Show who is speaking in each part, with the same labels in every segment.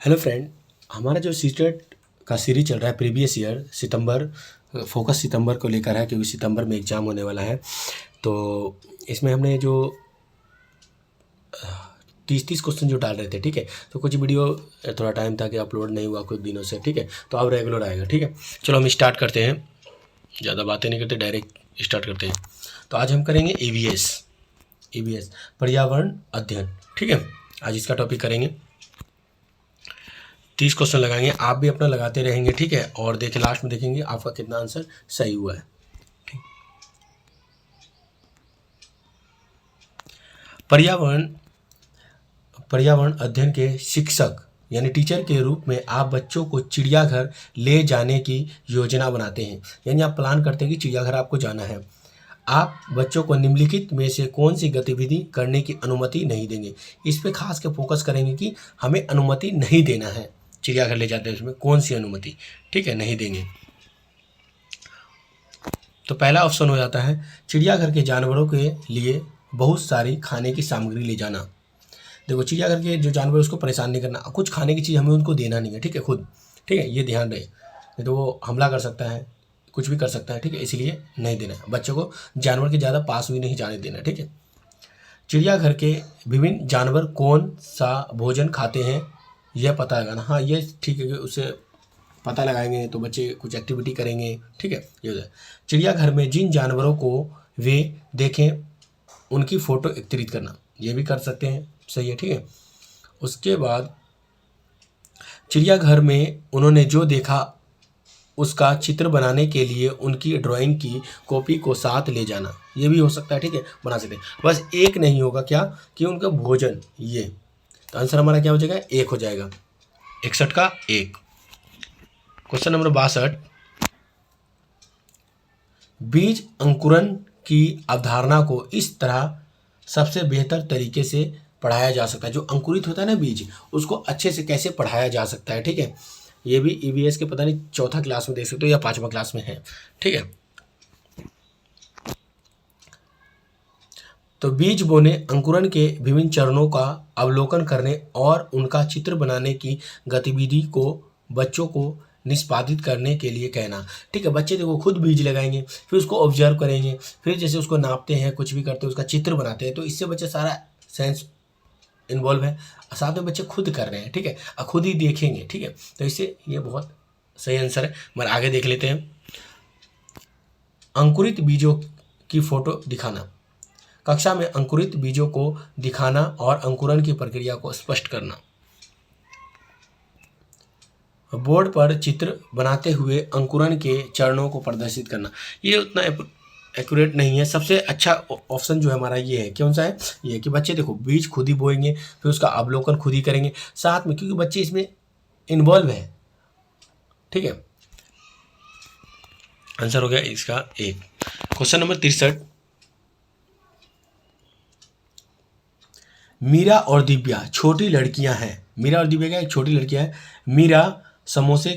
Speaker 1: Hello friend, हमारा जो CTET का सीरीज चल रहा है प्रीवियस ईयर सितंबर, फोकस सितंबर को लेकर है क्योंकि सितंबर में एग्ज़ाम होने वाला है। तो इसमें हमने जो 30 क्वेश्चन जो डाल रहे थे, ठीक है। तो कुछ वीडियो थोड़ा टाइम था कि अपलोड नहीं हुआ कुछ दिनों से, ठीक है। तो अब रेगुलर आएगा, ठीक है। चलो हम स्टार्ट करते हैं, ज़्यादा बातें नहीं करते, डायरेक्ट स्टार्ट करते हैं। तो आज हम करेंगे ईवीएस पर्यावरण अध्ययन, ठीक है। आज इसका टॉपिक करेंगे, 30 क्वेश्चन लगाएंगे, आप भी अपना लगाते रहेंगे, ठीक है। और देखिए लास्ट में देखेंगे आपका कितना आंसर सही हुआ है, ठीक। पर्यावरण अध्ययन के शिक्षक यानी टीचर के रूप में आप बच्चों को चिड़ियाघर ले जाने की योजना बनाते हैं, यानी आप प्लान करते हैं कि चिड़ियाघर आपको जाना है। आप बच्चों को निम्नलिखित में से कौन सी गतिविधि करने की अनुमति नहीं देंगे। इस पे खास के फोकस करेंगे कि हमें अनुमति नहीं देना है, चिड़ियाघर ले जाते हैं उसमें कौन सी अनुमति, ठीक है, नहीं देंगे। तो पहला ऑप्शन हो जाता है चिड़ियाघर के जानवरों के लिए बहुत सारी खाने की सामग्री ले जाना। देखो चिड़ियाघर के जो जानवर उसको परेशान नहीं करना, कुछ खाने की चीज़ हमें उनको देना नहीं है, ठीक है, खुद, ठीक है, ये ध्यान रहे। नहीं तो वो हमला कर सकता है, कुछ भी कर सकता है, ठीक है, इसलिए नहीं देना है। बच्चों को जानवर के ज़्यादा पास भी नहीं जाने देना, ठीक है। चिड़ियाघर के विभिन्न जानवर कौन सा भोजन खाते हैं यह पता लगाना। हाँ ये ठीक है कि उसे पता लगाएंगे तो बच्चे कुछ एक्टिविटी करेंगे, ठीक है। ये हो जाए। चिड़ियाघर में जिन जानवरों को वे देखें उनकी फ़ोटो एकत्रित करना, ये भी कर सकते हैं, सही है, ठीक है। उसके बाद चिड़ियाघर में उन्होंने जो देखा उसका चित्र बनाने के लिए उनकी ड्राइंग की कॉपी को साथ ले जाना, ये भी हो सकता है, ठीक है, बना सकते हैं। बस एक नहीं होगा क्या कि उनका भोजन, ये तो आंसर हमारा क्या हो जाएगा, एक हो जाएगा, 61 का 1। क्वेश्चन नंबर 62, बीज अंकुरन की अवधारणा को इस तरह सबसे बेहतर तरीके से पढ़ाया जा सकता है। जो अंकुरित होता है ना बीज, उसको अच्छे से कैसे पढ़ाया जा सकता है, ठीक है। ये भी ईवीएस के पता नहीं चौथा क्लास में देख सकते हो या 5वां क्लास में है, ठीक है। तो बीज बोने, अंकुरन के विभिन्न चरणों का अवलोकन करने और उनका चित्र बनाने की गतिविधि को बच्चों को निष्पादित करने के लिए कहना, ठीक है। बच्चे देखो खुद बीज लगाएंगे, फिर उसको ऑब्जर्व करेंगे, फिर जैसे उसको नापते हैं, कुछ भी करते हैं, उसका चित्र बनाते हैं, तो इससे बच्चे सारा साइंस इन्वॉल्व है, साथ में बच्चे खुद कर रहे हैं, ठीक है, और खुद ही देखेंगे, ठीक है। तो इससे ये बहुत सही आंसर है। मगर आगे देख लेते हैं, अंकुरित बीजों की फोटो दिखाना। कक्षा में अंकुरित बीजों को दिखाना और अंकुरन की प्रक्रिया को स्पष्ट करना। बोर्ड पर चित्र बनाते हुए अंकुरन के चरणों को प्रदर्शित करना। ये उतना एक्यूरेट नहीं है। सबसे अच्छा ऑप्शन जो है हमारा ये है, कौन सा है, ये कि बच्चे देखो बीज खुद ही बोएंगे, फिर उसका अवलोकन खुद ही करेंगे साथ में, क्योंकि बच्चे इसमें इन्वॉल्व है, ठीक है। आंसर हो गया इसका 1। क्वेश्चन नंबर 63, मीरा और दिव्या छोटी लड़कियां हैं। मीरा और दिव्या क्या एक छोटी लड़कियां हैं। मीरा समोसे,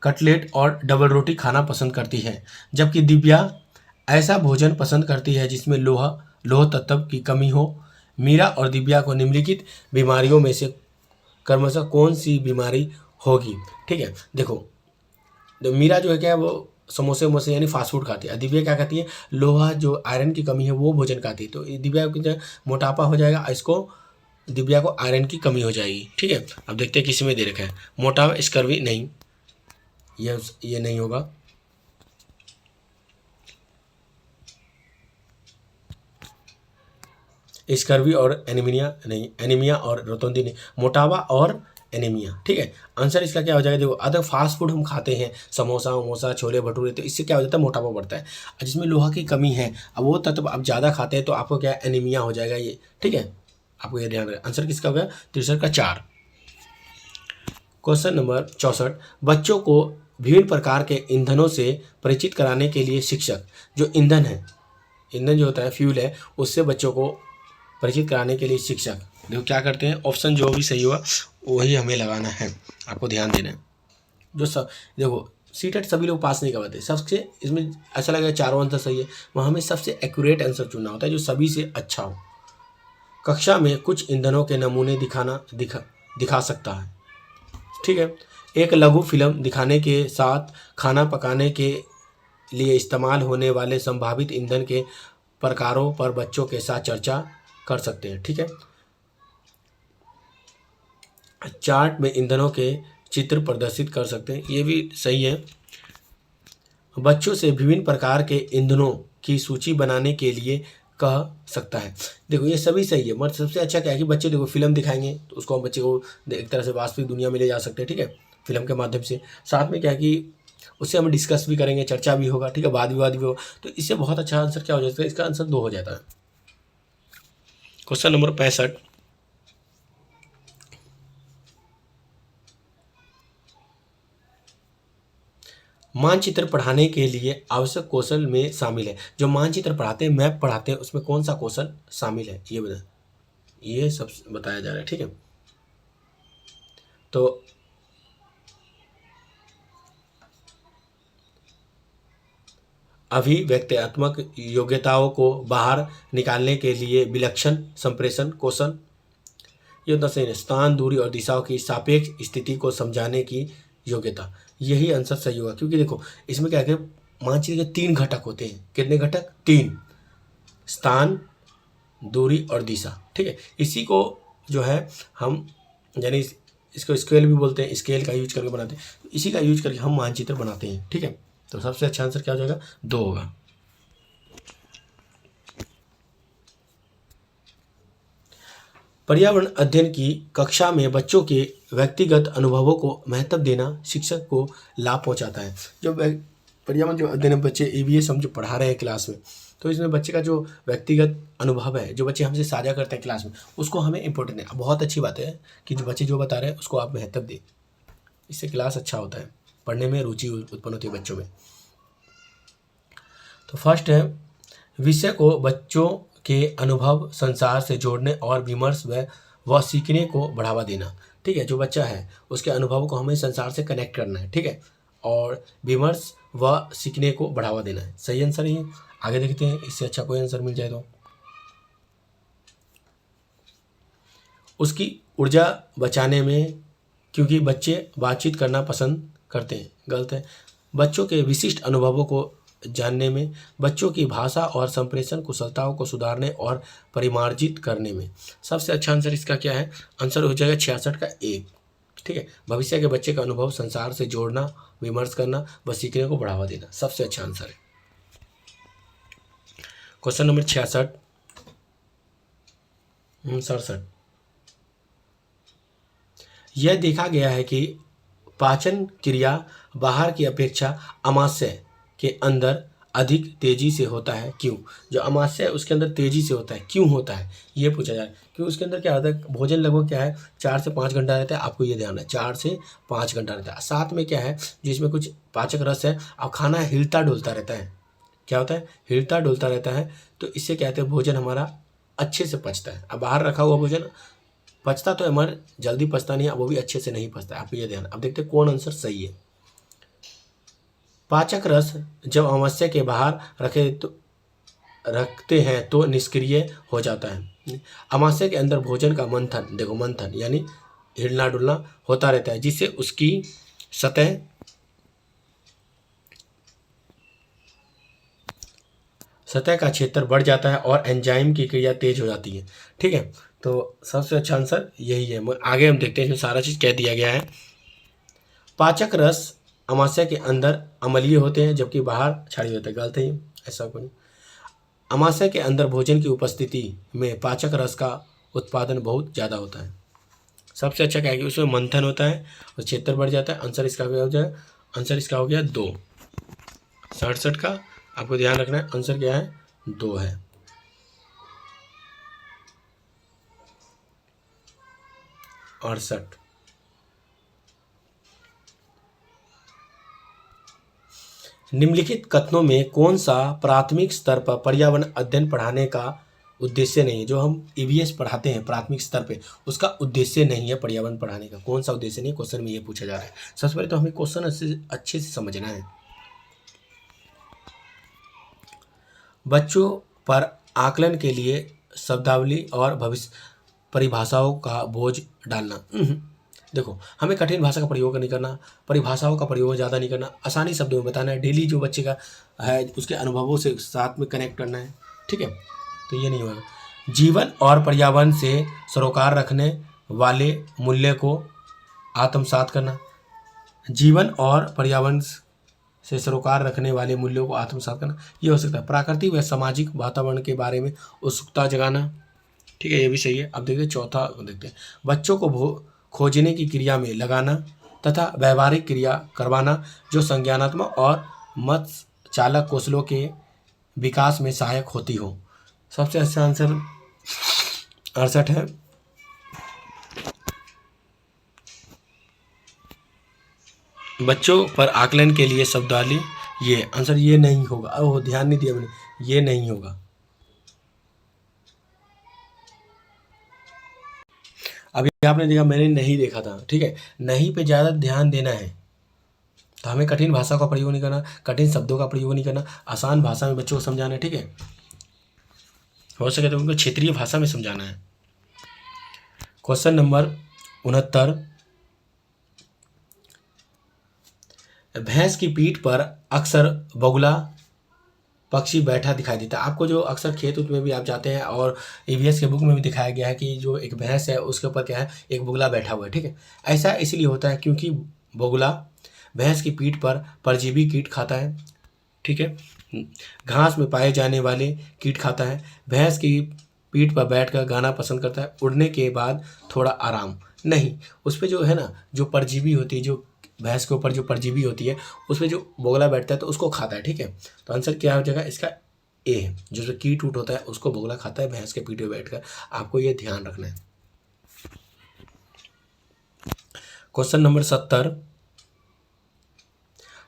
Speaker 1: कटलेट और डबल रोटी खाना पसंद करती है, जबकि दिव्या ऐसा भोजन पसंद करती है जिसमें लोह तत्व की कमी हो। मीरा और दिव्या को निम्नलिखित बीमारियों में से क्रमशः कौन सी बीमारी होगी, ठीक है। देखो तो मीरा जो है क्या है, वो समोसे वमोसे यानी फास्ट फूड खाती है। दिव्या क्या खाती है, लोहा जो आयरन की कमी है वो भोजन खाती है। तो दिव्या को जो मोटापा हो जाएगा, इसको दिव्या को आयरन की कमी हो जाएगी, ठीक है। अब देखते हैं किसी में दे रखा है, मोटापा स्कर्वी नहीं, ये नहीं होगा। स्कर्वी और एनीमिया नहीं, एनीमिया और रोतोंदी नहीं, मोटापा और एनीमिया, ठीक है। आंसर इसका क्या हो जाएगा, देखो अदर फास्ट फूड हम खाते हैं, समोसा वमोसा छोले भटूरे, तो इससे क्या हो जाता है, मोटापा बढ़ता है। जिसमें लोहा की कमी है, अब वो तत्व आप ज़्यादा खाते हैं तो आपको क्या एनीमिया हो जाएगा, ये ठीक है, आपको ये ध्यान रखना। आंसर किसका हो गया, 63 का 4। क्वेश्चन नंबर 64, बच्चों को विभिन्न प्रकार के ईंधनों से परिचित कराने के लिए शिक्षक, जो ईंधन है, ईंधन जो होता है फ्यूल है, उससे बच्चों को परिचित कराने के लिए शिक्षक देखो क्या करते हैं, ऑप्शन जो भी सही हुआ वही हमें लगाना है, आपको ध्यान देना है। जो सब देखो सीटेट सभी लोग पास नहीं करवाते, सबसे इसमें अच्छा लगा चारों आंसर सही है, वहाँ हमें सबसे एक्यूरेट आंसर चुनना होता है जो सभी से अच्छा हो। कक्षा में कुछ ईंधनों के नमूने दिखा सकता है, ठीक है। एक लघु फिल्म दिखाने के साथ खाना पकाने के लिए इस्तेमाल होने वाले संभावित ईंधन के प्रकारों पर बच्चों के साथ चर्चा कर सकते हैं। ठीक है। चार्ट में ईंधनों के चित्र प्रदर्शित कर सकते हैं, ये भी सही है। बच्चों से विभिन्न प्रकार के ईंधनों की सूची बनाने के लिए कह सकता है। देखो ये सभी सही है, मगर सबसे अच्छा क्या है कि बच्चे देखो फिल्म दिखाएंगे तो उसको हम बच्चे को एक तरह से वास्तविक दुनिया में ले जा सकते हैं। ठीक है, फिल्म के माध्यम से। साथ में क्या है कि उससे हम डिस्कस भी करेंगे, चर्चा भी होगा। ठीक है, वाद विवाद भी होगा। तो इससे बहुत अच्छा आंसर क्या हो जाता है, इसका आंसर 2 हो जाता है। Question number 65। मानचित्र पढ़ाने के लिए आवश्यक कौशल में शामिल है। जो मानचित्र पढ़ाते हैं, मैप पढ़ाते हैं, उसमें कौन सा कौशल शामिल है ये बता, ये सब बताया जा रहा है। ठीक है, तो अभिव्यक्त्यात्मक योग्यताओं को बाहर निकालने के लिए विलक्षण संप्रेषण कौशल, ये उतना सही है। स्थान, दूरी और दिशाओं की सापेक्ष स्थिति को समझाने की योग्यता, यही आंसर सही होगा। क्योंकि देखो इसमें क्या है, मानचित्र के 3 घटक होते हैं। कितने घटक? 3। स्थान, दूरी और दिशा। ठीक है, इसी को जो है हम यानी इसको स्केल भी बोलते हैं, स्केल का यूज करके बनाते हैं। तो इसी का यूज करके हम मानचित्र बनाते हैं। ठीक है, तो सबसे अच्छा आंसर क्या हो जाएगा? 2 होगा। पर्यावरण अध्ययन की कक्षा में बच्चों के व्यक्तिगत अनुभवों को महत्व देना शिक्षक को लाभ पहुंचाता है। जो पर्यावरण जो अध्ययन बच्चे ईवीएस हम जो पढ़ा रहे हैं क्लास में, तो इसमें बच्चे का जो व्यक्तिगत अनुभव है, जो बच्चे हमसे साझा करते हैं क्लास में, उसको हमें इंपॉर्टेंट है। बहुत अच्छी बात है कि जो बच्चे जो बता रहे हैं उसको आप महत्व दें, इससे क्लास अच्छा होता है, पढ़ने में रुचि उत्पन्न होती है बच्चों में। तो फर्स्ट है, विषय को बच्चों के अनुभव संसार से जोड़ने और विमर्श व सीखने को बढ़ावा देना। ठीक है, जो बच्चा है उसके अनुभव को हमें संसार से कनेक्ट करना है। ठीक है, और विमर्श व सीखने को बढ़ावा देना है। सही आंसर ही है। आगे देखते हैं, इससे अच्छा कोई आंसर मिल जाए तो। उसकी ऊर्जा बचाने में, क्योंकि बच्चे बातचीत करना पसंद करते हैं। गलत है। बच्चों के विशिष्ट अनुभवों को जानने में, बच्चों की भाषा और संप्रेषण कुशलताओं को सुधारने और परिमार्जित करने में। सबसे अच्छा आंसर इसका क्या है? आंसर हो जाएगा 66 का 1। ठीक है, भविष्य के बच्चे का अनुभव संसार से जोड़ना, विमर्श करना व सीखने को बढ़ावा देना सबसे अच्छा आंसर है। Question number 66 67। यह देखा गया है कि पाचन क्रिया बाहर की अपेक्षा अमाशय के अंदर अधिक तेजी से होता है। क्यों? जो अमाशय है उसके अंदर तेजी से होता है, क्यों होता है ये पूछा जाए। क्यों? उसके अंदर क्या होता है, भोजन लगभग क्या है 4 से 5 घंटा रहता है। आपको ये ध्यान है 4 से 5 घंटा रहता है। साथ में क्या है, जिसमें कुछ पाचक रस है और खाना हिलता डुलता रहता है। क्या होता है? हिलता डुलता रहता है। तो इससे क्या कहते हैं, भोजन हमारा अच्छे से पचता है। अब बाहर रखा हुआ भोजन पचता तो हमारे जल्दी पचता नहीं है, वो भी अच्छे से नहीं पचता है। आप ये ध्यान। अब देखते हैं कौन आंसर सही है। पाचक रस जब अमाशय के बाहर रखते हैं तो निष्क्रिय हो जाता है। अमाशय के अंदर भोजन का मंथन, देखो मंथन यानी हिलना डुलना होता रहता है, जिससे उसकी सतह का क्षेत्र बढ़ जाता है और एंजाइम की क्रिया तेज हो जाती है। ठीक है, तो सबसे अच्छा आंसर यही है। आगे हम देखते हैं, इसमें सारा चीज़ कह दिया गया है। पाचक रस अमाशय के अंदर अम्लीय होते हैं जबकि बाहर क्षारीय होते हैं। गलत है, ऐसा कोई नहीं। अमाशय के अंदर भोजन की उपस्थिति में पाचक रस का उत्पादन बहुत ज़्यादा होता है। सबसे अच्छा क्या है कि उसमें मंथन होता है और क्षेत्र बढ़ जाता है। आंसर इसका क्या हो जाए? आंसर इसका हो गया 2। 67 का आपको ध्यान रखना है, आंसर क्या है? 2 है। 68। निम्नलिखित कथनों में कौन सा प्राथमिक स्तर पर पर्यावरण अध्ययन पढ़ाने का उद्देश्य नहीं है? जो हम ईवीएस पढ़ाते हैं प्राथमिक स्तर पे, उसका उद्देश्य नहीं है पर्यावरण पढ़ाने का। कौन सा उद्देश्य नहीं है, क्वेश्चन में ये पूछा जा रहा है। सबसे पहले तो हमें क्वेश्चन अच्छे से समझना है। बच्चों पर आकलन के लिए शब्दावली और भविष्य परिभाषाओं का बोझ डालना। देखो, हमें कठिन भाषा का प्रयोग नहीं करना, परिभाषाओं का प्रयोग ज़्यादा नहीं करना, आसानी शब्दों में बताना है, डेली जो बच्चे का है उसके अनुभवों से साथ में कनेक्ट करना है, ठीक है। तो ये नहीं होगा। जीवन और पर्यावरण से सरोकार रखने वाले मूल्य को आत्मसात करना, जीवन और पर्यावरण से सरोकार रखने वाले मूल्यों को आत्मसात करना, ये हो सकता है। प्राकृतिक व सामाजिक वातावरण के बारे में उत्सुकता जगाना, ठीक है, ये भी सही है। अब देखते हैं चौथा, देखते हैं बच्चों को खोजने की क्रिया में लगाना तथा व्यवहारिक क्रिया करवाना जो संज्ञानात्मक और मत चालक कौशलों के विकास में सहायक होती हो। सबसे अच्छा आंसर 68 है। बच्चों पर आकलन के लिए शब्दावली, ये आंसर ये नहीं होगा। ओह, ध्यान नहीं दिया मैंने, ये नहीं होगा। अभी आपने देखा, मैंने नहीं देखा था, ठीक है। नहीं पे ज़्यादा ध्यान देना है। तो हमें कठिन भाषा का प्रयोग नहीं करना, कठिन शब्दों का प्रयोग नहीं करना, आसान भाषा में बच्चों को समझाना है, ठीक है। हो सके तो उनको क्षेत्रीय भाषा में समझाना है। क्वेश्चन नंबर 69, भैंस की पीठ पर अक्सर बगुला पक्षी बैठा दिखाई देता है। आपको जो अक्सर खेत उत में भी आप जाते हैं और ईवीएस के बुक में भी दिखाया गया है कि जो एक भैंस है उसके ऊपर क्या है, एक बगुला बैठा हुआ है, ठीक है। ऐसा इसलिए होता है क्योंकि बगुला भैंस की पीठ पर परजीवी कीट खाता है, ठीक है। घास में पाए जाने वाले कीट खाता है। भैंस की पीठ पर बैठकर गाना पसंद करता है। उड़ने के बाद थोड़ा आराम नहीं, उस पर जो है ना, जो परजीवी होती है, जो भैंस के ऊपर जो परजीवी होती है उस पर जो बोगला बैठता है तो उसको खाता है, ठीक है। तो आंसर क्या हो जाएगा इसका, ए है। जो कीट उट होता है उसको बोगला खाता है भैंस के पीठ पे बैठकर। आपको ये ध्यान रखना है। क्वेश्चन नंबर 70,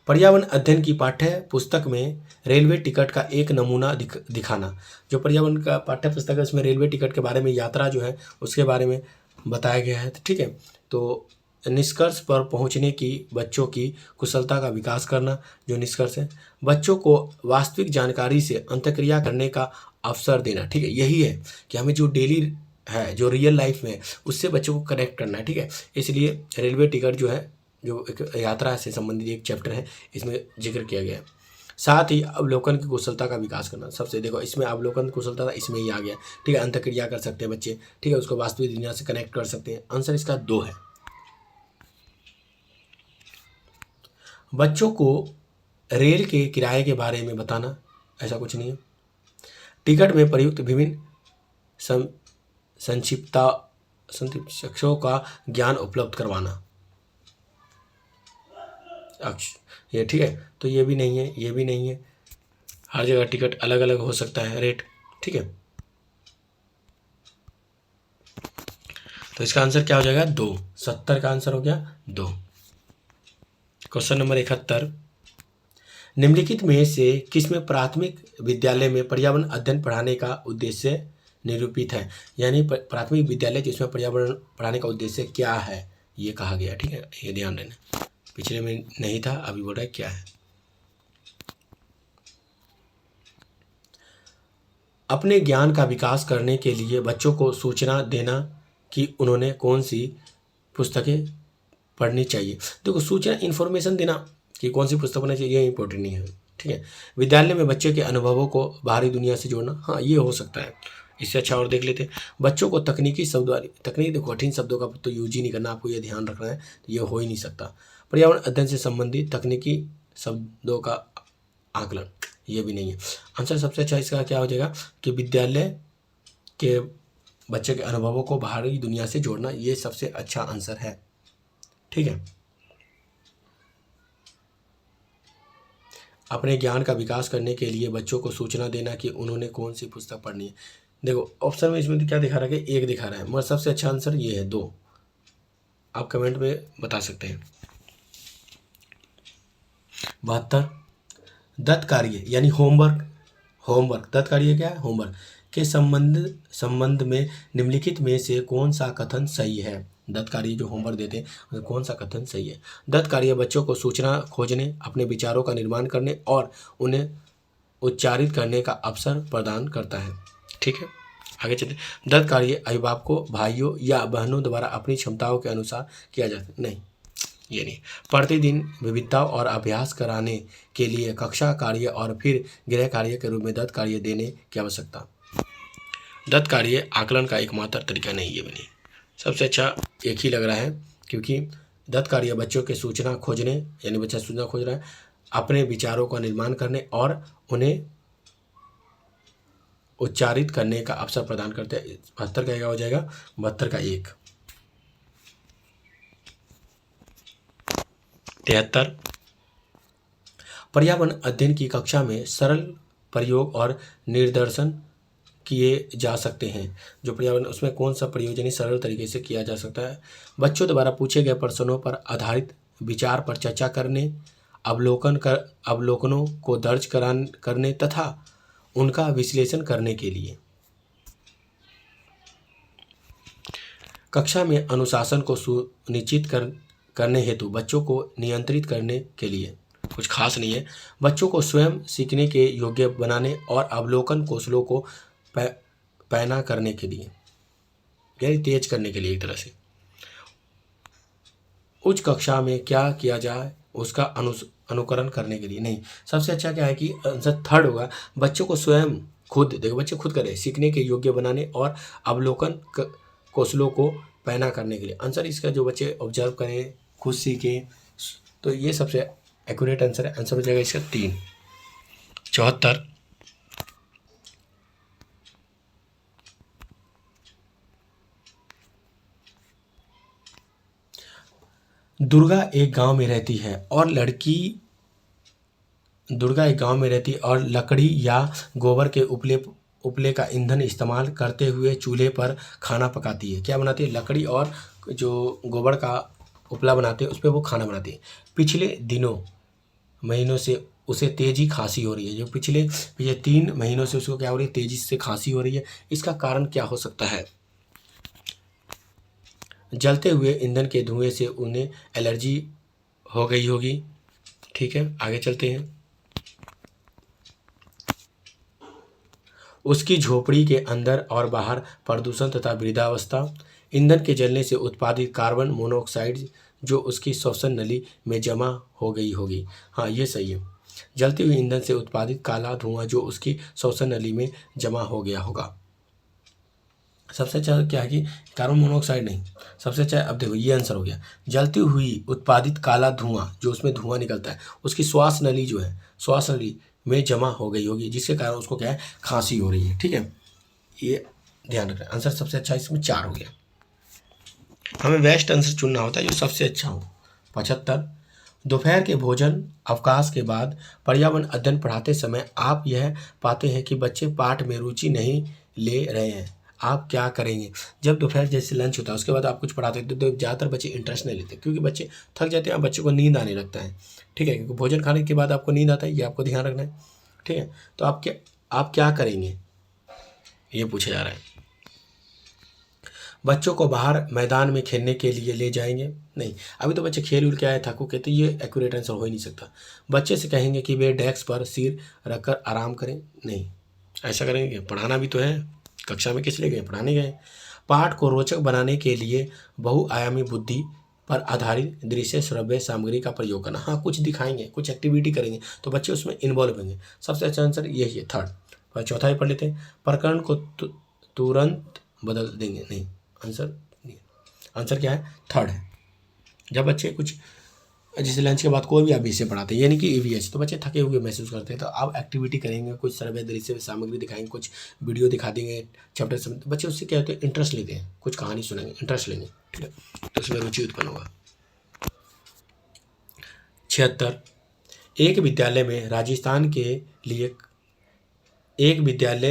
Speaker 1: पर्यावरण अध्ययन की पाठ्य पुस्तक में रेलवे टिकट का एक नमूना दिखाना। जो पर्यावरण का पाठ्य पुस्तक है उसमें रेलवे टिकट के बारे में, यात्रा जो है उसके बारे में बताया गया है, ठीक है। तो निष्कर्ष पर पहुंचने की बच्चों की कुशलता का विकास करना, जो निष्कर्ष है, बच्चों को वास्तविक जानकारी से अंतःक्रिया करने का अवसर देना, ठीक है। यही है कि हमें जो डेली है, जो रियल लाइफ में है, उससे बच्चों को कनेक्ट करना है, ठीक है। इसलिए रेलवे टिकट जो है, जो एक यात्रा से संबंधित एक चैप्टर है, इसमें जिक्र किया गया है। साथ ही अवलोकन की कुशलता का विकास करना, सबसे देखो इसमें अवलोकन कुशलता था, इसमें ही आ गया, ठीक है। अंतःक्रिया कर सकते हैं बच्चे, ठीक है, उसको वास्तविक दुनिया से कनेक्ट कर सकते हैं। आंसर इसका 2 है। बच्चों को रेल के किराए के बारे में बताना, ऐसा कुछ नहीं है। टिकट में प्रयुक्त विभिन्न संक्षिप्तों का ज्ञान उपलब्ध करवाना, ये ठीक है। तो ये भी नहीं है, ये भी नहीं है। हर जगह टिकट अलग अलग हो सकता है रेट, ठीक है। तो इसका आंसर क्या हो जाएगा, 2। 70 का आंसर हो गया 2। क्वेश्चन नंबर 71, निम्नलिखित में से किसमें प्राथमिक विद्यालय में पर्यावरण अध्ययन पढ़ाने का उद्देश्य निरूपित है। यानी प्राथमिक विद्यालय जिसमें पर्यावरण पढ़ाने का उद्देश्य क्या है, ये कहा गया, ठीक है। ये ध्यान देना, पिछले में नहीं था, अभी बोल रहा है क्या है। अपने ज्ञान का विकास करने के लिए बच्चों को सूचना देना कि उन्होंने कौन सी पुस्तकें पढ़नी चाहिए। देखो, सूचना इन्फॉर्मेशन देना कि कौन सी पुस्तक पढ़नी चाहिए, ये इंपॉर्टेंट नहीं है, ठीक है। विद्यालय में बच्चे के अनुभवों को बाहरी दुनिया से जोड़ना, हाँ ये हो सकता है। इससे अच्छा और देख लेते हैं, बच्चों को तकनीकी शब्दवारी, तकनीक देखो कठिन शब्दों का तो यूज ही नहीं करना, आपको ये ध्यान रखना है, तो ये हो ही नहीं सकता। पर्यावरण अध्ययन से संबंधित तकनीकी शब्दों का आकलन, ये भी नहीं है। आंसर सबसे अच्छा इसका क्या हो जाएगा कि विद्यालय के बच्चे के अनुभवों को बाहरी दुनिया से जोड़ना, ये सबसे अच्छा आंसर है, ठीक है। अपने ज्ञान का विकास करने के लिए बच्चों को सूचना देना कि उन्होंने कौन सी पुस्तक पढ़नी है। देखो ऑप्शन में इसमें क्या दिखा रहा है कि 1 दिखा रहा है, मगर सबसे अच्छा आंसर ये है 2। आप कमेंट में बता सकते हैं। 72, दत्त कार्य यानी होमवर्क दत्त कार्य क्या है, होमवर्क के संबंध में निम्नलिखित में से कौन सा कथन सही है। दत्त कार्य जो होमवर्क देते हैं कौन सा कथन सही है। दत्त कार्य बच्चों को सूचना खोजने, अपने विचारों का निर्माण करने और उन्हें उच्चारित करने का अवसर प्रदान करता है, ठीक है। आगे चलते, दत्त कार्य अभिभावकों, भाइयों या बहनों द्वारा अपनी क्षमताओं के अनुसार किया जाता है। नहीं, ये नहीं। प्रतिदिन विविधता और अभ्यास कराने के लिए कक्षा कार्य और फिर गृह कार्य के रूप में दत्त कार्य देने की आवश्यकता। दत्त कार्य आकलन का एकमात्र तरीका नहीं, ये भी नहीं। सबसे अच्छा एक ही लग रहा है, क्योंकि दत्त कार्य बच्चों के सूचना खोजने, यानी बच्चा सूचना खोज रहा है, अपने विचारों का निर्माण करने और उन्हें उच्चारित करने का अवसर प्रदान करते हैं। 72 का क्या हो जाएगा, 72 का 1। 73, पर्यावरण अध्ययन की कक्षा में सरल प्रयोग और निर्देशन किए जा सकते हैं। जो पर्यावरण, उसमें कौन सा प्रयोजन सरल तरीके से किया जा सकता है। बच्चों द्वारा पूछे गए प्रश्नों पर आधारित विचार पर चर्चा करने, अवलोकनों को दर्ज करने तथा उनका विश्लेषण करने के लिए। कक्षा में अनुशासन को सुनिश्चित करने हेतु बच्चों को नियंत्रित करने के लिए। कुछ खास नहीं है। बच्चों को स्वयं सीखने के योग्य बनाने और अवलोकन कौशलों को पैना करने के लिए, यानी तेज करने के लिए एक तरह से। उच्च कक्षा में क्या किया जाए उसका अनुकरण करने के लिए। नहीं, सबसे अच्छा क्या है कि आंसर थर्ड होगा, बच्चों को स्वयं खुद, देखो बच्चे खुद करें, सीखने के योग्य बनाने और अवलोकन कौशलों को पैना करने के लिए। आंसर इसका जो बच्चे ऑब्जर्व करें, खुद सीखें, तो ये सबसे एक्यूरेट आंसर है। आंसर हो जाएगा इसका 3। 74, दुर्गा एक गांव में रहती है और लकड़ी या गोबर के उपले का ईंधन इस्तेमाल करते हुए चूल्हे पर खाना पकाती है। क्या बनाती है, लकड़ी और जो गोबर का उपला बनाते हैं उस पर वो खाना बनाती है। पिछले महीनों से उसे तेजी खांसी हो रही है। जो पिछले 3 महीनों से उसको क्या हो रही है, तेजी से खांसी हो रही है। इसका कारण क्या हो सकता है। जलते हुए ईंधन के धुएं से उन्हें एलर्जी हो गई होगी। ठीक है, आगे चलते हैं। उसकी झोपड़ी के अंदर और बाहर प्रदूषण तथा वृद्धावस्था, ईंधन के जलने से उत्पादित कार्बन मोनोऑक्साइड जो उसकी श्वसन नली में जमा हो गई होगी। हाँ, ये सही है। जलते हुए ईंधन से उत्पादित काला धुआं जो उसकी श्वसन नली में जमा हो गया होगा। सबसे अच्छा क्या है कि कार्बन मोनोऑक्साइड नहीं, सबसे अच्छा। अब देखो ये आंसर हो गया, जलती हुई उत्पादित काला धुआं जो उसमें धुआं निकलता है उसकी श्वास नली जो है, श्वास नली में जमा हो गई होगी, जिसके कारण उसको क्या है, खांसी हो रही है। ठीक है, ये ध्यान रखना। आंसर सबसे अच्छा इसमें 4 हो गया। हमें बेस्ट आंसर चुनना होता है जो सबसे अच्छा हो। 75, दोपहर के भोजन अवकाश के बाद पर्यावरण अध्ययन पढ़ाते समय आप यह पाते हैं कि बच्चे पाठ में रुचि नहीं ले रहे हैं, आप क्या करेंगे। जब दोपहर जैसे लंच होता है उसके बाद आप कुछ पढ़ाते हैं तो ज़्यादातर बच्चे इंटरेस्ट नहीं लेते, क्योंकि बच्चे थक जाते हैं और बच्चे को नींद आने लगता है। ठीक है, क्योंकि भोजन खाने के बाद आपको नींद आता है, ये आपको ध्यान रखना है। ठीक है, तो आप क्या करेंगे, ये पूछा जा रहा है। बच्चों को बाहर मैदान में खेलने के लिए ले जाएंगे। नहीं, अभी तो बच्चे खेल उल के आए, थको के, तो ये एक्यूरेट आंसर हो ही नहीं सकता। बच्चे से कहेंगे कि वे डेस्क पर सिर रखकर आराम करें। नहीं, ऐसा करेंगे, पढ़ाना भी तो है, कक्षा में किस लिए गए, पढ़ाने गए। पाठ को रोचक बनाने के लिए बहुआयामी बुद्धि पर आधारित दृश्य श्रव्य सामग्री का प्रयोग करना। हाँ, कुछ दिखाएंगे, कुछ एक्टिविटी करेंगे तो बच्चे उसमें इन्वॉल्व होंगे। सबसे अच्छा आंसर यही है, 3rd। और चौथा ही पढ़ लेते हैं, प्रकरण को तुरंत बदल देंगे। नहीं, आंसर क्या है, 3rd है। जब बच्चे कुछ, जैसे लंच के बाद कोई भी आप विषय पढ़ाते हैं, यानी कि ईवीएस, तो बच्चे थके हुए महसूस करते हैं, तो आप एक्टिविटी करेंगे, कुछ सर्वे दृश्य सामग्री दिखाएंगे, कुछ वीडियो दिखा देंगे चैप्टर से, तो बच्चे उससे क्या होते हैं, इंटरेस्ट लेते हैं, कुछ कहानी सुनेंगे, इंटरेस्ट लेंगे। ठीक है, तो उसमें रुचि उत्पन्न होगा। 76, एक विद्यालय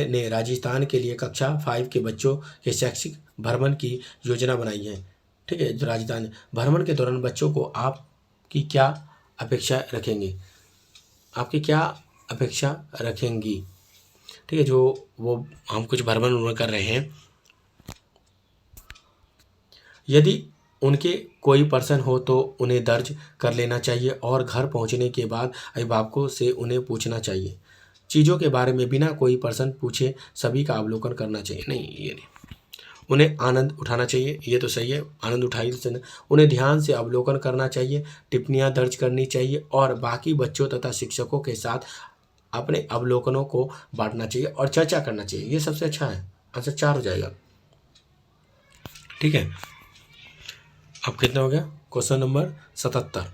Speaker 1: ने राजस्थान के लिए कक्षा 5 के बच्चों के शैक्षिक भ्रमण की योजना बनाई है। ठीक है, जो राजस्थान भ्रमण के दौरान बच्चों को आपकी क्या अपेक्षा रखेंगी। ठीक है, जो वो हम कुछ भ्रमण कर रहे हैं, यदि उनके कोई प्रश्न हो तो उन्हें दर्ज कर लेना चाहिए और घर पहुंचने के बाद अभिभावकों से उन्हें पूछना चाहिए। चीज़ों के बारे में बिना कोई प्रश्न पूछे सभी का अवलोकन करना चाहिए। नहीं, ये नहीं। उन्हें आनंद उठाना चाहिए, ये तो सही है, आनंद उठाइए। उन्हें ध्यान से अवलोकन करना चाहिए, टिप्पणियाँ दर्ज करनी चाहिए और बाकी बच्चों तथा शिक्षकों के साथ अपने अवलोकनों को बांटना चाहिए और चर्चा करना चाहिए। ये सबसे अच्छा है। आंसर 4 हो जाएगा। ठीक है, अब कितना हो गया? Question number 77।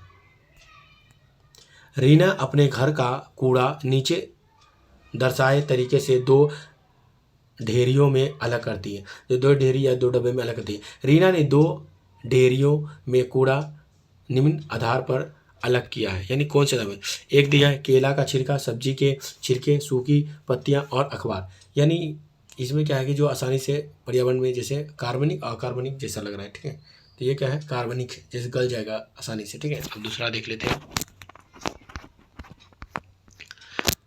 Speaker 1: रीना अपने घर का कूड़ा नीचे दर्शाए तरीके से 2 ढेरियों में अलग करती है। जो 2 ढेरी या 2 डब्बे में अलग करती है। रीना ने 2 ढेरियों में कूड़ा निम्न आधार पर अलग किया है, यानी कौन से डब्बे? एक दिया है केला का छिलका, सब्जी के छिलके, सूखी पत्तियां और अखबार। यानी इसमें क्या है कि जो आसानी से पर्यावरण में जैसे कार्बनिक अकार्बनिक जैसा लग रहा है। ठीक है, तो ये क्या है? कार्बनिक है, जैसे गल जाएगा आसानी से। ठीक है, अब दूसरा देख लेते हैं।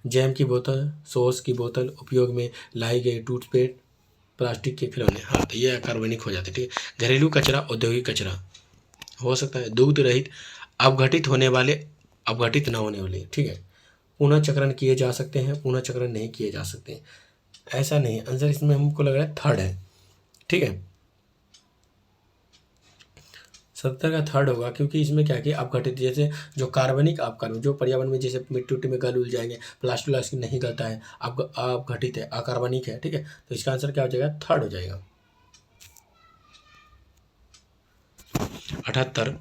Speaker 1: जैम की बोतल, सॉस की बोतल, उपयोग में लाई गई टूथपेस्ट, प्लास्टिक के खिलौने। हाँ, तो ये कार्बनिक हो जाते हैं। ठीक है, घरेलू कचरा, औद्योगिक कचरा हो सकता है, दुग्ध रहित, अपघटित होने वाले, अपघटित न होने वाले। ठीक है, पुनः चक्रण किए जा सकते हैं, पुनः चक्रण नहीं किए जा सकते हैं। ऐसा नहीं, आंसर इसमें हमको लग रहा है 3rd है। ठीक है, 70 का 3rd होगा, क्योंकि इसमें क्या कि अपघटित, जैसे जो कार्बनिक अपकार्बनिक जो पर्यावरण में जैसे मिट्टी उट्टी में गल उल जाएंगे, प्लास्टिक नहीं गलता है, अपघटित है, अकार्बनिक है। ठीक है, तो इसका आंसर क्या हो जाएगा? 3rd हो जाएगा। 78।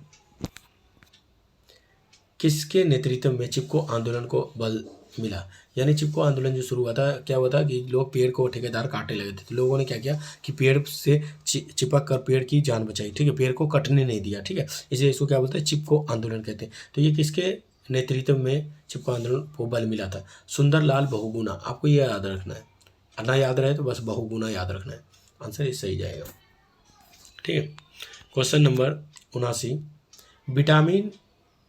Speaker 1: किसके नेतृत्व में चिपको आंदोलन को बल मिला? यानी चिपको आंदोलन जो शुरू हुआ था, क्या हुआ था कि लोग पेड़ को ठेकेदार काटने लगे थे, तो लोगों ने क्या किया कि पेड़ से चिपक कर पेड़ की जान बचाई। ठीक है, पेड़ को कटने नहीं दिया। ठीक है, इसलिए इसको क्या बोलते हैं? चिपको आंदोलन कहते हैं। तो ये किसके नेतृत्व में चिपको आंदोलन को बल मिला था? सुंदरलाल बहुगुणा। आपको ये याद रखना है, ना याद रहे तो बस बहुगुणा याद रखना है। आंसर ये सही जाएगा। ठीक है, क्वेश्चन नंबर 79। विटामिन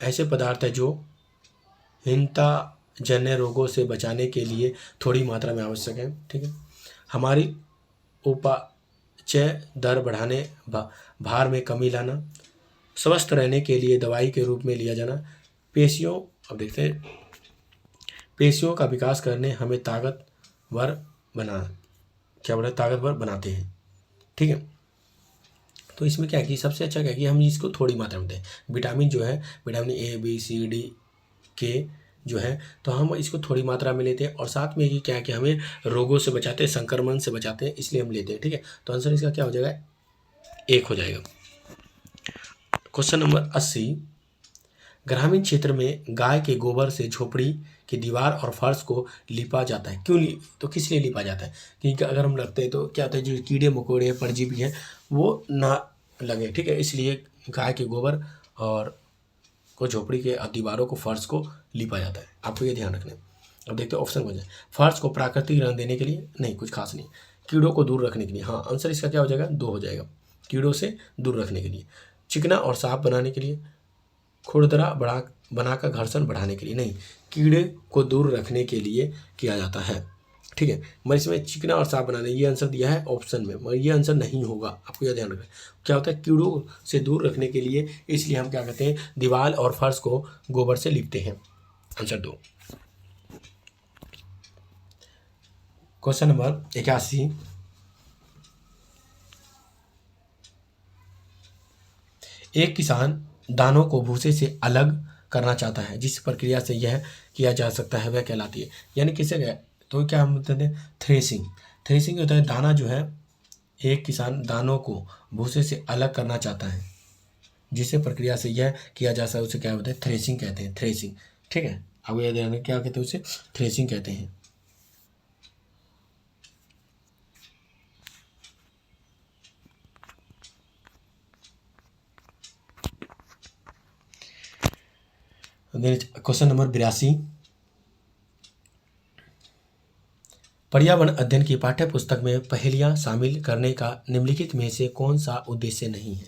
Speaker 1: ऐसे पदार्थ है जो हिंताजन्य रोगों से बचाने के लिए थोड़ी मात्रा में आवश्यक है। ठीक है, हमारी उपापचय दर बढ़ाने, भार में कमी लाना, स्वस्थ रहने के लिए दवाई के रूप में लिया जाना, पेशियों, अब देखते हैं, पेशियों का विकास करने, हमें ताकतवर बना, क्या बोला? ताकतवर बनाते हैं। ठीक है, तो इसमें क्या है कि सबसे अच्छा क्या है कि हम इसको थोड़ी मात्रा में दें। विटामिन जो है, vitamin A B C D के जो है, तो हम इसको थोड़ी मात्रा में लेते हैं और साथ में ये क्या है कि हमें रोगों से बचाते हैं, संक्रमण से बचाते हैं, इसलिए हम लेते हैं। ठीक है, तो आंसर इसका क्या हो जाएगा? 1 हो जाएगा। Question number 80। ग्रामीण क्षेत्र में गाय के गोबर से झोपड़ी की दीवार और फर्श को लिपा जाता है। क्यों तो किस लिए लिपा जाता है? क्योंकि अगर हम रखते हैं तो क्या होता है, जो कीड़े मकोड़े परजीवी हैं वो ना लगे। ठीक है, इसलिए गाय के गोबर और को झोपड़ी के दीवारों को, फर्श को लिपा जाता है। आपको ये ध्यान रखना है। अब देखते हैं ऑप्शन हो जाए। फर्श को प्राकृतिक रंग देने के लिए, नहीं, कुछ खास नहीं। कीड़ों को दूर रखने के लिए, हाँ, आंसर इसका क्या हो जाएगा? 2 हो जाएगा। कीड़ों से दूर रखने के लिए, चिकना और साफ बनाने के लिए, खुरदरा बनाकर घर्षण बढ़ाने के लिए, नहीं, कीड़े को दूर रखने के लिए किया जाता है। ठीक है, मैं इसमें चिकना और साफ बनाने, ये आंसर दिया है ऑप्शन में, मगर ये आंसर नहीं होगा। आपको यह ध्यान रखना है। क्या होता है? कीड़ों से दूर रखने के लिए, इसलिए हम क्या कहते हैं? दीवार और फर्श को गोबर से लिपते हैं। आंसर 2। Question number 81। एक किसान दानों को भूसे से अलग करना चाहता है, जिस प्रक्रिया से यह किया जा सकता है वह कहलाती है। यानी किसे गए तो क्या हम बोलते हैं? थ्रेसिंग। थ्रेसिंग होता है दाना जो है, एक किसान दानों को भूसे से अलग करना चाहता है, जिस प्रक्रिया से यह किया जा सकता है उसे क्या होता है? थ्रेसिंग कहते हैं। थ्रेसिंग। ठीक है, अब ये ध्यान, क्या कहते हैं उसे? थ्रेसिंग कहते हैं। Question number 82। पर्यावरण अध्ययन की पाठ्य पुस्तक में पहेलियाँ शामिल करने का निम्नलिखित में से कौन सा उद्देश्य नहीं है?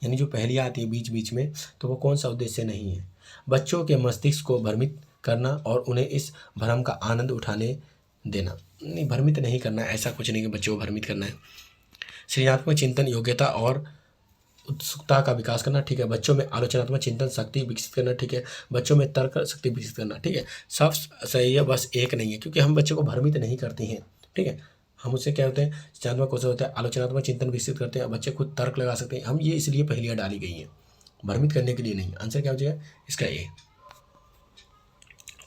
Speaker 1: यानी जो पहेलियाँ आती है बीच बीच में, तो वो कौन सा उद्देश्य नहीं है? बच्चों के मस्तिष्क को भ्रमित करना और उन्हें इस भ्रम का आनंद उठाने देना। नहीं, भ्रमित नहीं करना, ऐसा कुछ नहीं कि बच्चों को भ्रमित करना है। सृजनात्मक चिंतन, योग्यता और उत्सुकता का विकास करना, ठीक है। बच्चों में आलोचनात्मक चिंतन शक्ति विकसित करना, ठीक है। बच्चों में तर्क शक्ति विकसित करना, ठीक है। सब सही है, बस एक नहीं है, क्योंकि हम बच्चों को भ्रमित नहीं करते हैं, ठीक है। हम उससे क्या होते हैं, रचनात्मक कौशल होता है, आलोचनात्मक चिंतन विकसित करते हैं, बच्चे खुद तर्क लगा सकते हैं। हम ये इसलिए पहेलियाँ डाली गई हैं, भ्रमित करने के लिए नहीं। आंसर क्या हो जाएगा इसका ए।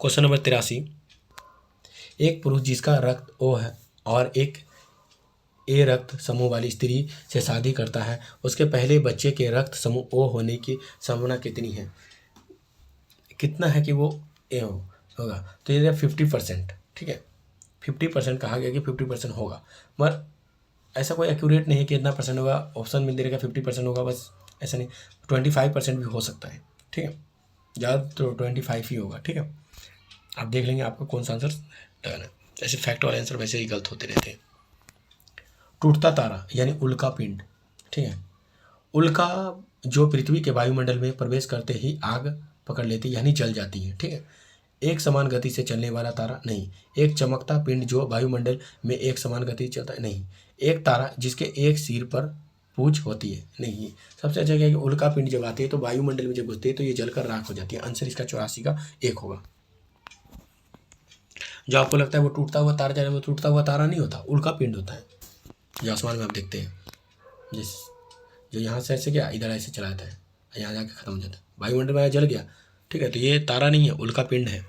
Speaker 1: क्वेश्चन नंबर 83, एक पुरुष जिसका रक्त ओ है और एक ए रक्त समूह वाली स्त्री से शादी करता है, उसके पहले बच्चे के रक्त समूह ओ होने की संभावना कितनी है? कितना है कि वो ए होगा? तो ये 50%, ठीक है। 50% कहा गया कि 50% होगा, मगर ऐसा कोई एक्यूरेट नहीं है कि इतना परसेंट होगा। ऑप्शन में दे देगा 50% होगा, बस ऐसा नहीं। 25% भी हो सकता है, ठीक है। ज़्यादा तो 25 ही होगा, ठीक है। आप देख लेंगे आपको कौन सा आंसर लगाना है। ऐसे फैक्ट वाले आंसर वैसे ही गलत होते रहते हैं। टूटता तारा यानी उल्का पिंड, ठीक है। उल्का जो पृथ्वी के वायुमंडल में प्रवेश करते ही आग पकड़ लेती यानी जल जाती है, ठीक है। एक समान गति से चलने वाला तारा नहीं। एक चमकता पिंड जो वायुमंडल में एक समान गति से चलता है नहीं। एक तारा जिसके एक सिर पर पूंछ होती है नहीं। सबसे अच्छा क्या है कि उल्का पिंड जब आती है तो वायुमंडल में जब घुसती है तो ये जलकर राख हो जाती है। आंसर इसका 84 का एक होगा। जो आपको लगता है वो टूटता हुआ तारा जा रहा है, वो टूटता हुआ तारा नहीं होता, उल्का पिंड होता है जो आसमान में आप देखते हैं। जिस जो यहाँ से ऐसे गया इधर ऐसे चला जाता है, यहाँ जाके खत्म हो जाता है, वायुमंडल में जल गया, ठीक है। तो ये तारा नहीं है, उल्का पिंड है।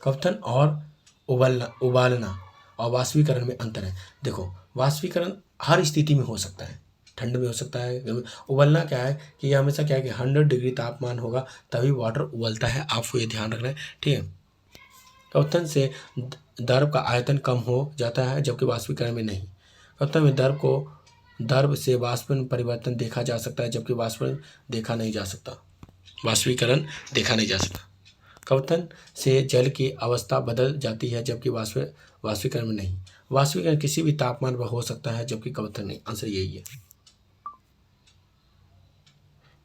Speaker 1: क्वथन और उबालना और वाष्पीकरण में अंतर है। देखो, वाष्पीकरण हर स्थिति में हो सकता है, ठंड में हो सकता है। उबलना क्या है कि ये हमेशा क्या है कि 100 डिग्री तापमान होगा तभी वाटर उबलता है, आपको ये ध्यान रखना है, ठीक है। क्वथन से द्रव का आयतन कम हो जाता है जबकि वाष्पीकरण में नहीं। क्वथन में द्रव से वाष्प परिवर्तन देखा जा सकता है जबकि वाष्पीकरण देखा नहीं जा सकता। क्वथन से जल की अवस्था बदल जाती है जबकि वाष्पीकरण में नहीं। वाष्पीकरण किसी भी तापमान पर हो सकता है जबकि क्वथन नहीं। आंसर यही है,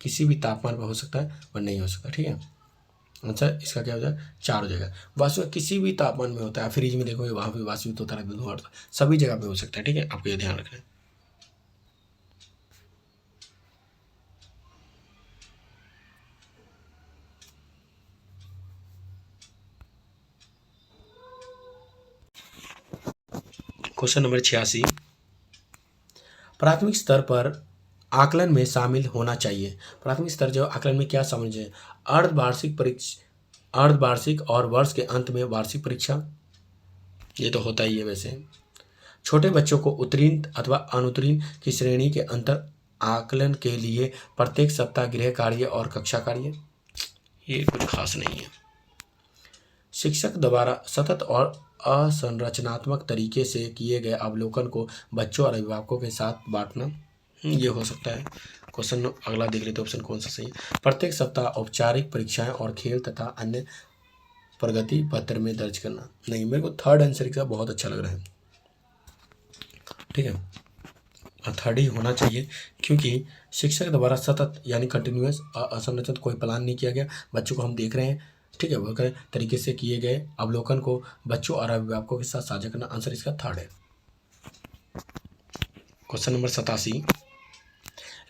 Speaker 1: किसी भी तापमान पर हो सकता है पर नहीं हो सकता, ठीक है। आंसर इसका क्या हो जाएगा 4 हो जाएगा। वाष्प किसी भी तापमान में होता है, फ्रिज में देखोगे वहाँ पे वाष्पित होता रहता है, धुआं उड़ता है, सभी जगह पे हो सकता है, ठीक है। आपको ये ध्यान रखना है। क्वेश्चन नंबर 86, प्राथमिक स्तर पर आकलन में शामिल होना चाहिए। प्राथमिक स्तर जो आकलन में क्या शामिल है? अर्धवार्षिक और वर्ष के अंत में वार्षिक परीक्षा, ये तो होता ही है वैसे। छोटे बच्चों को उत्तीर्ण अथवा अनुत्तीर्ण की श्रेणी के अंतर आकलन के लिए प्रत्येक सप्ताह गृह कार्य और कक्षा कार्य, ये कुछ खास नहीं है। शिक्षक द्वारा सतत और असंरचनात्मक तरीके से किए गए अवलोकन को बच्चों और अभिभावकों के साथ बांटना, ये हो सकता है। क्वेश्चन अगला देख लेते हैं, ऑप्शन कौन सा सही है। प्रत्येक सप्ताह औपचारिक परीक्षाएं और खेल तथा अन्य प्रगति पत्र में दर्ज करना, नहीं। मेरे को थर्ड आंसर का बहुत अच्छा लग रहा है, ठीक है। थर्ड ही होना चाहिए क्योंकि शिक्षक द्वारा सतत यानी कंटिन्यूअस असंरचित कोई प्लान नहीं किया गया, बच्चों को हम देख रहे हैं, ठीक है। वो तरीके से किए गए अवलोकन को बच्चों और अभिभावकों के साथ साझा करना, आंसर इसका थर्ड है। क्वेश्चन नंबर 87,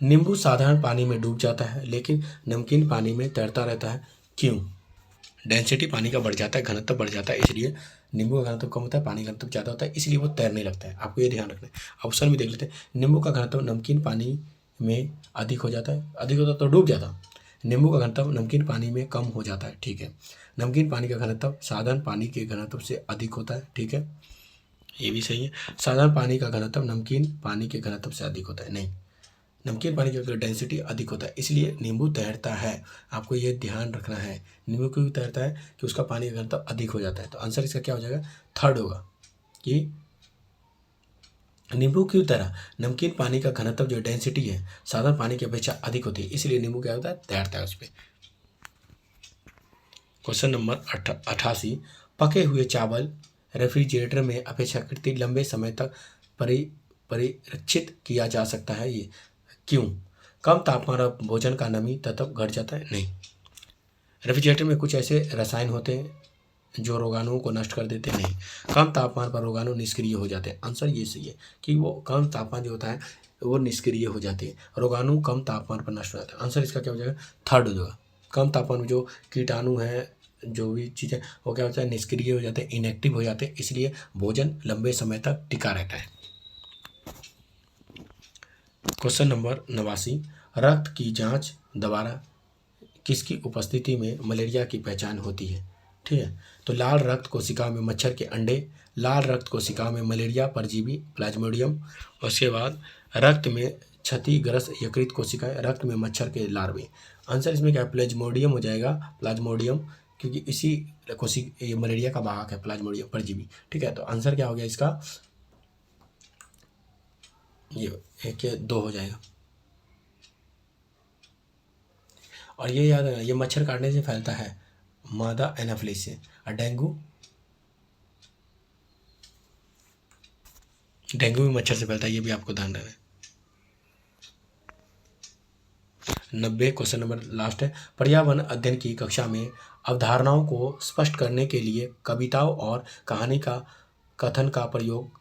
Speaker 1: नींबू साधारण पानी में डूब जाता है लेकिन नमकीन पानी में तैरता रहता है, क्यों? डेंसिटी पानी का बढ़ जाता है, घनत्व बढ़ जाता है, इसलिए नींबू का घनत्व कम होता है, पानी का घनत्व ज़्यादा होता है, इसलिए वो तैरने लगता है। आपको ये ध्यान रखना है। ऑप्शन भी देख लेते हैं। नींबू का घनत्व नमकीन पानी में अधिक हो जाता है, अधिक होता तो डूब जाता। नींबू का घनत्व नमकीन पानी में कम हो जाता है, ठीक है। नमकीन पानी का घनत्व साधारण पानी के घनत्व से अधिक होता है, ठीक है, ये भी सही है। साधारण पानी का घनत्व नमकीन पानी के घनत्व से अधिक होता है, नहीं। नमकीन पानी का डेंसिटी अधिक होता है, इसलिए नींबू तैरता है। आपको ये ध्यान रखना है। नींबू क्यों तैरता है? कि उसका पानी का घनत्व अधिक हो जाता है। तो आंसर इसका क्या हो जाएगा? थर्ड होगा कि नींबू क्यों तैरा? नमकीन पानी का घनत्व जो डेंसिटी है साधारण पानी की अपेक्षा अधिक होती है, इसलिए नींबू क्या होता है? तैरता है उस पर। क्वेश्चन नंबर 88, पके हुए चावल रेफ्रिजरेटर में अपेक्षाकृत लंबे समय तक परिरक्षित किया जा सकता है, ये क्यों? कम तापमान पर भोजन का नमी तत्व घट जाता है, नहीं। रेफ्रिजरेटर में कुछ ऐसे रसायन होते हैं जो रोगाणुओं को नष्ट कर देते हैं, नहीं। कम तापमान पर रोगाणु निष्क्रिय हो जाते हैं, आंसर ये सही है कि वो कम तापमान जो होता है वो निष्क्रिय हो जाते हैं। रोगाणु कम तापमान पर नष्ट हो जाते हैं। आंसर इसका क्या हो जाएगा? थर्ड हो जाएगा। कम तापमान में जो कीटाणु हैं, जो भी चीज़ें, वो क्या होता है? निष्क्रिय हो जाते हैं, इनएक्टिव हो जाते हैं, इसलिए भोजन लंबे समय तक टिका रहता है। क्वेश्चन नंबर 89, रक्त की जांच दोबारा किसकी उपस्थिति में मलेरिया की पहचान होती है? ठीक है, तो लाल रक्त कोशिका में मच्छर के अंडे, लाल रक्त कोशिका में मलेरिया परजीवी प्लाज्मोडियम, उसके बाद रक्त में क्षतिग्रस्त यकृत कोशिकाएं, रक्त में मच्छर के लार्वे। आंसर इसमें क्या है? प्लाज्मोडियम हो जाएगा, प्लाज्मोडियम, क्योंकि इसी ये मलेरिया का वाहक है प्लाज्मोडियम परजीवी। ठीक है, तो आंसर क्या हो गया इसका? ये एक या दो हो जाएगा। और ये याद रखना, ये मच्छर काटने से फैलता है, मादा एनाफिलिस से। और डेंगू भी मच्छर से फैलता है, ये भी आपको ध्यान रखना है। 90 क्वेश्चन नंबर लास्ट है। पर्यावरण अध्ययन की कक्षा में अवधारणाओं को स्पष्ट करने के लिए कविताओं और कहानी का कथन का प्रयोग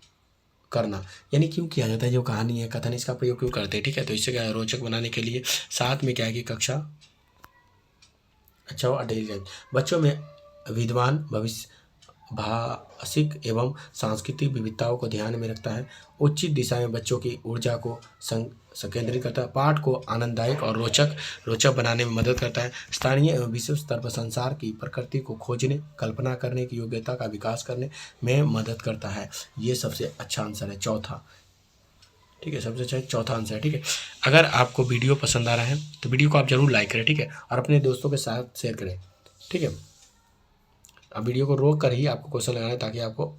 Speaker 1: करना, यानी क्यों किया जाता है? जो कहानी है, कथन, इसका प्रयोग क्यों करते हैं? ठीक है, तो इससे क्या है? रोचक बनाने के लिए। साथ में क्या है कि कक्षा अच्छा और डेली लाइफ, बच्चों में विद्वान भविष्य भाषिक एवं सांस्कृतिक विविधताओं को ध्यान में रखता है, उचित दिशा में बच्चों की ऊर्जा को संकेंद्रित करता है, पाठ को आनंददायक और रोचक बनाने में मदद करता है, स्थानीय एवं विश्व स्तर पर संसार की प्रकृति को खोजने, कल्पना करने की योग्यता का विकास करने में मदद करता है। ये सबसे अच्छा आंसर है, चौथा। ठीक है, सबसे अच्छा चौथा आंसर है। ठीक है, अगर आपको वीडियो पसंद आ रहा है तो वीडियो को आप जरूर लाइक करें। ठीक है, और अपने दोस्तों के साथ शेयर करें। ठीक है, अब वीडियो को रोक कर ही आपको क्वेश्चन लगाना है, ताकि आपको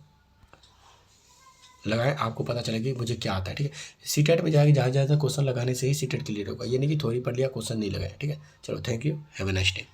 Speaker 1: लगाएं, आपको पता चले कि मुझे क्या आता है। ठीक है, सीटेट में जाके ज़्यादा क्वेश्चन लगाने से ही सीटेट क्लियर होगा, ये नहीं कि थोड़ी पढ़ लिया क्वेश्चन नहीं लगाया। ठीक है, चलो, thank you, have a nice day.